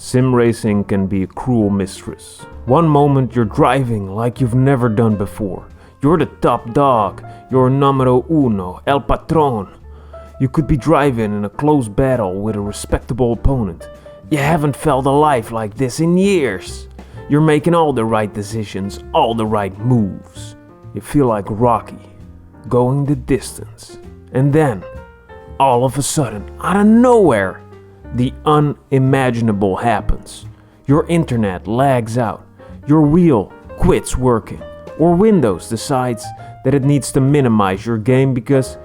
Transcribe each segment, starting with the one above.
Sim racing can be a cruel mistress. One moment you're driving like you've never done before. You're the top dog, you're numero uno, el patron. You could be driving in a close battle with a respectable opponent. You haven't felt a life like this in years. You're making all the right decisions, all the right moves. You feel like Rocky, going the distance. And then, all of a sudden, out of nowhere, the unimaginable happens. Your internet lags out, your wheel quits working, or Windows decides that it needs to minimize your game because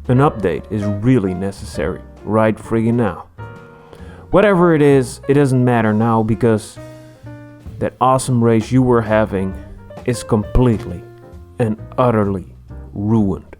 an update is really necessary right friggin' now. Whatever it is, it doesn't matter now because that awesome race you were having is completely and utterly ruined.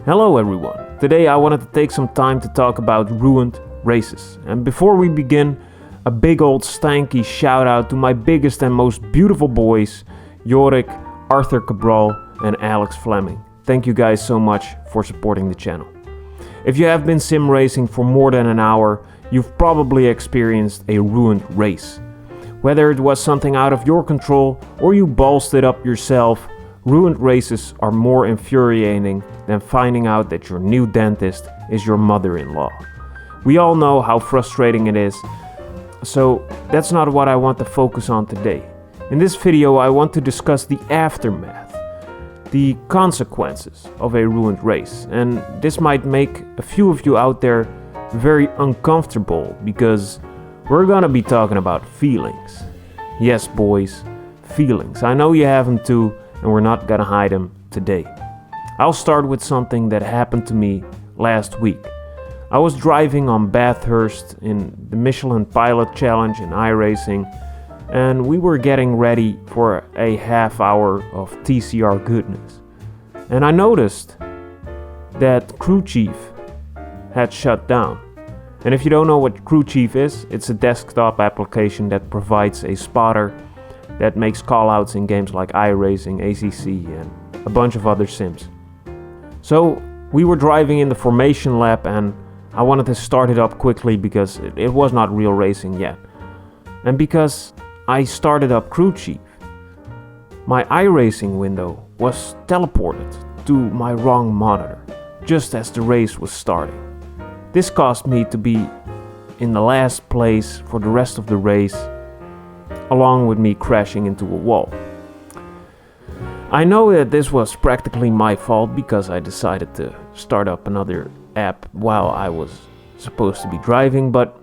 Hello everyone, today I wanted to take some time to talk about ruined races. And before we begin, a big old stanky shout out to my biggest and most beautiful boys, Jorik, Arthur Cabral and Alex Fleming. Thank you guys so much for supporting the channel. If you have been sim racing for more than an hour, you've probably experienced a ruined race. Whether it was something out of your control or you ballsed it up yourself, ruined races are more infuriating than finding out that your new dentist is your mother-in-law. We all know how frustrating it is, so that's not what I want to focus on today. In this video I want to discuss the aftermath, the consequences of a ruined race, and this might make a few of you out there very uncomfortable because we're gonna be talking about feelings. Yes boys, feelings. I know you have them too, and we're not gonna hide them today. I'll start with something that happened to me last week. I was driving on Bathurst in the Michelin Pilot Challenge in iRacing, and we were getting ready for a half hour of TCR goodness. And I noticed that Crew Chief had shut down. And if you don't know what Crew Chief is, it's a desktop application that provides a spotter that makes callouts in games like iRacing, ACC, and a bunch of other sims. So we were driving in the formation lap and I wanted to start it up quickly because it was not real racing yet. And because I started up Crew Chief, my iRacing window was teleported to my wrong monitor just as the race was starting. This caused me to be in the last place for the rest of the race, along with me crashing into a wall. I know that this was practically my fault because I decided to start up another app while I was supposed to be driving, but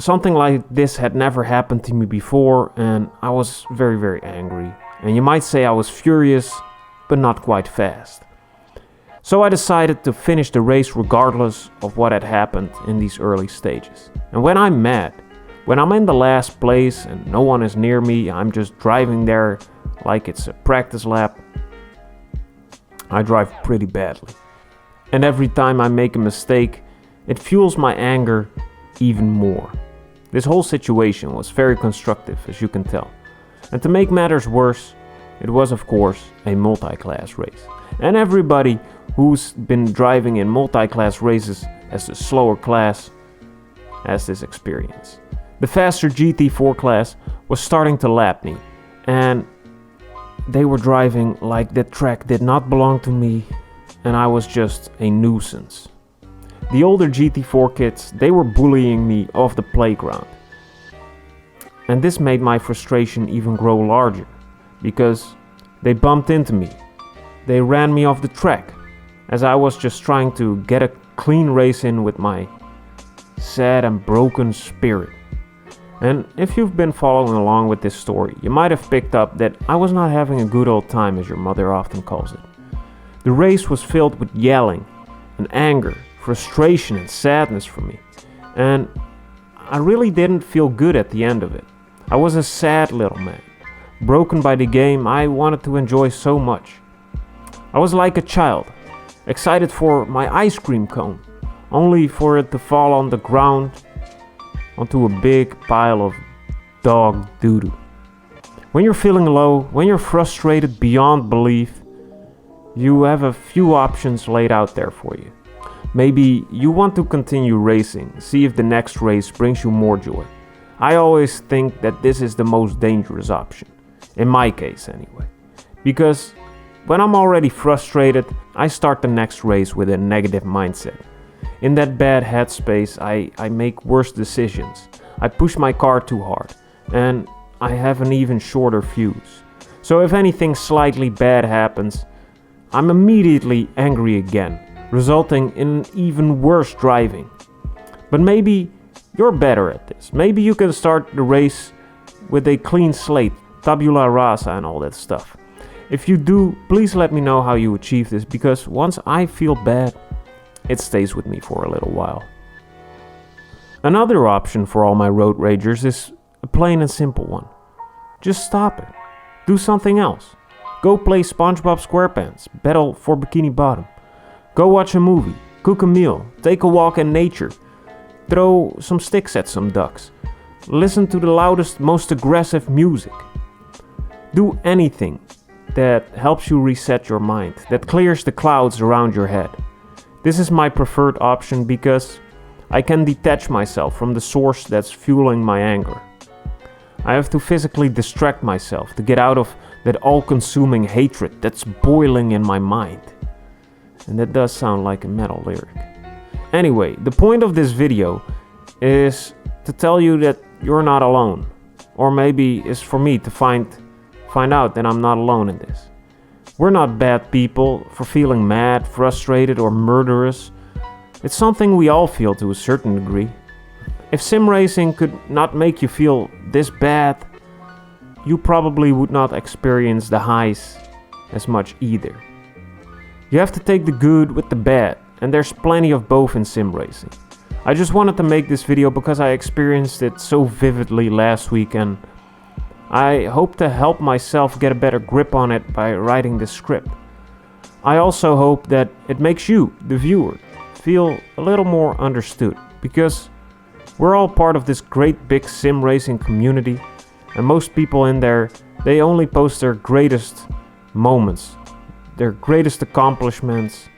something like this had never happened to me before and I was very, very angry. And you might say I was furious, but not quite fast. So I decided to finish the race regardless of what had happened in these early stages. And when I'm mad, when I'm in the last place and no one is near me, I'm just driving there like it's a practice lap, I drive pretty badly. And every time I make a mistake, it fuels my anger even more. This whole situation was very constructive, as you can tell. And to make matters worse, it was of course a multi-class race. And everybody who's been driving in multi-class races as the slower class has this experience. The faster GT4 class was starting to lap me, and they were driving like that track did not belong to me, and I was just a nuisance. The older GT4 kids, they were bullying me off the playground. And this made my frustration even grow larger, because they bumped into me. They ran me off the track, as I was just trying to get a clean race in with my sad and broken spirit. And if you've been following along with this story, you might have picked up that I was not having a good old time, as your mother often calls it. The race was filled with yelling and anger, frustration and sadness for me. And I really didn't feel good at the end of it. I was a sad little man, broken by the game I wanted to enjoy so much. I was like a child, excited for my ice cream cone, only for it to fall on the ground onto a big pile of dog doo-doo. When you're feeling low, when you're frustrated beyond belief, you have a few options laid out there for you. Maybe you want to continue racing, see if the next race brings you more joy. I always think that this is the most dangerous option, in my case anyway, because when I'm already frustrated, I start the next race with a negative mindset. In that bad headspace, I make worse decisions. I push my car too hard, and I have an even shorter fuse. So if anything slightly bad happens, I'm immediately angry again, resulting in even worse driving. But maybe you're better at this. Maybe you can start the race with a clean slate, tabula rasa and all that stuff. If you do, please let me know how you achieve this, because once I feel bad, it stays with me for a little while. Another option for all my road ragers is a plain and simple one. Just stop it. Do something else. Go play SpongeBob SquarePants, battle for Bikini Bottom. Go watch a movie, cook a meal, take a walk in nature, throw some sticks at some ducks. Listen to the loudest, most aggressive music. Do anything that helps you reset your mind, that clears the clouds around your head. This is my preferred option because I can detach myself from the source that's fueling my anger. I have to physically distract myself to get out of that all-consuming hatred that's boiling in my mind. And that does sound like a metal lyric. Anyway, the point of this video is to tell you that you're not alone. Or maybe it's for me to find out that I'm not alone in this. We're not bad people for feeling mad, frustrated, or murderous. It's something we all feel to a certain degree. If sim racing could not make you feel this bad, you probably would not experience the highs as much either. You have to take the good with the bad, and there's plenty of both in sim racing. I just wanted to make this video because I experienced it so vividly last week, and I hope to help myself get a better grip on it by writing this script. I also hope that it makes you, the viewer, feel a little more understood, because we're all part of this great big sim racing community, and most people in there, they only post their greatest moments, their greatest accomplishments,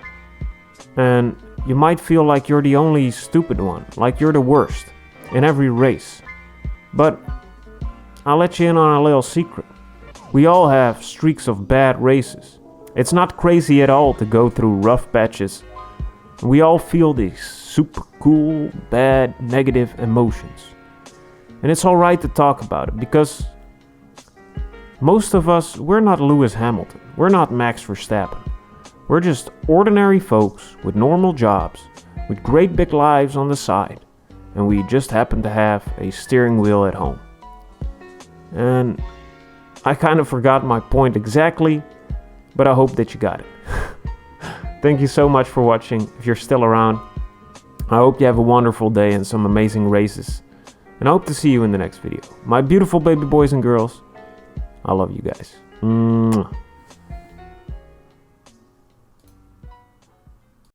and you might feel like you're the only stupid one, like you're the worst in every race. But I'll let you in on a little secret. We all have streaks of bad races. It's not crazy at all to go through rough patches. We all feel these super cool, bad, negative emotions. And it's alright to talk about it, because most of us, we're not Lewis Hamilton. We're not Max Verstappen. We're just ordinary folks with normal jobs, with great big lives on the side. And we just happen to have a steering wheel at home. And I kind of forgot my point exactly, but I hope that you got it. Thank you so much for watching. If you're still around, I hope you have a wonderful day and some amazing races. And I hope to see you in the next video. My beautiful baby boys and girls, I love you guys. Mwah.